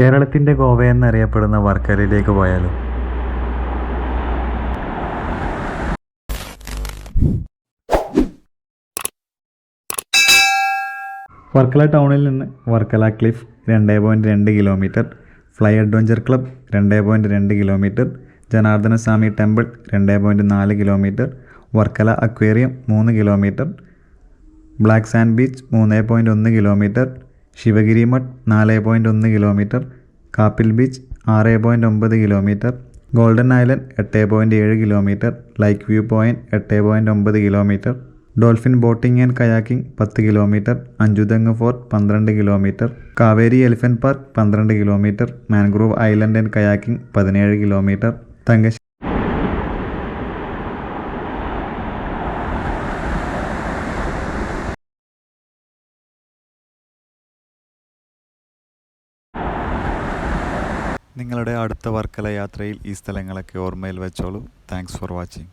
കേരളത്തിൻ്റെ ഗോവ എന്നറിയപ്പെടുന്ന വർക്കലയിലേക്ക് പോയാലോ? വർക്കല ടൗണിൽ നിന്ന് Varkala cliff 2.2 kilometre, fly adventure club 2.2 kilometre, Janardhana Swami temple 2.4 kilometre, Varkala aquarium 3 kilometre, black sand beach 3.1 kilometre, Sivagiri Mutt 4.1 kilometre, Kappil beach 6.9 kilometre, golden island 8.7 kilometre, lake view point 8.9 kilometre, dolphin boating and kayaking 10 kilometre, Anchuthengu fort 12 kilometre, Kaveri elephant park 12 kilometre, mangrove island and kayaking 17 kilometre, നിങ്ങളുടെ അടുത്ത വർക്കല യാത്രയിൽ ഈ സ്ഥലങ്ങളൊക്കെ ഓർമ്മയിൽ വെച്ചോളൂ. Thanks for watching.